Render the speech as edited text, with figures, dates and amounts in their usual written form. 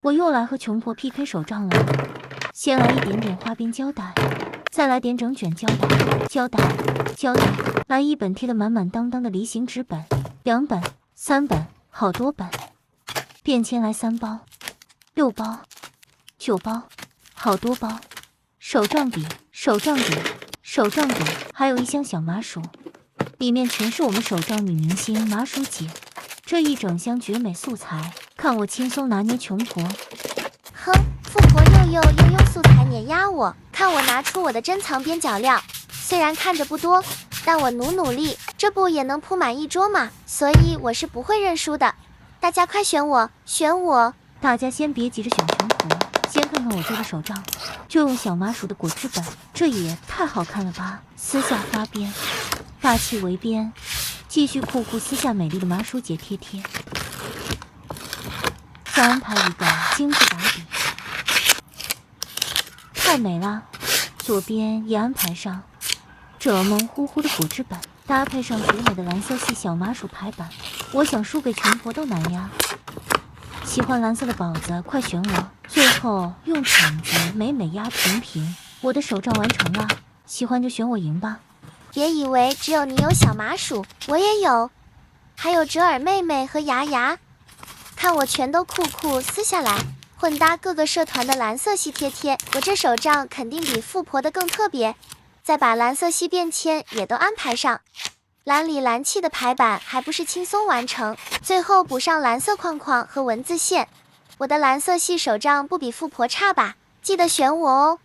我又来和穷婆 PK 手账了。先来一点点花边胶带，再来点整卷胶带，胶带，来一本贴得满满当当的梨形纸本，2本、3本，好多本。便签来3包、6包、9包，好多包。手账笔，还有一箱小麻薯，里面全是我们手账女明星麻薯姐。这一整箱绝美素材，看我轻松拿捏穷婆。哼，富婆又用素材碾压我，看我拿出我的珍藏边角料。虽然看着不多，但我努力，这不也能铺满一桌吗？所以我是不会认输的。大家快选我，选我！大家先别急着选穷婆，先看看我这个手账，就用小麻薯的果汁本，这也太好看了吧！撕下发边，大气为边，继续酷撕下美丽的麻薯姐贴，再安排一个精致打底，太美了。左边也安排上这萌乎乎的果汁本，搭配上绝美的蓝色系小麻薯排版，我想输给穷婆都难呀。喜欢蓝色的宝子快选我，最后用铲子美压平。我的手账完成了，喜欢就选我赢吧。别以为只有你有小麻薯，我也有，还有折耳妹妹和牙，看我全都酷撕下来，混搭各个社团的蓝色系贴，我这手账肯定比富婆的更特别。再把蓝色系便签也都安排上，蓝里蓝气的排版还不是轻松完成，最后补上蓝色框框和文字线。我的蓝色系手账不比富婆差吧？记得选我哦。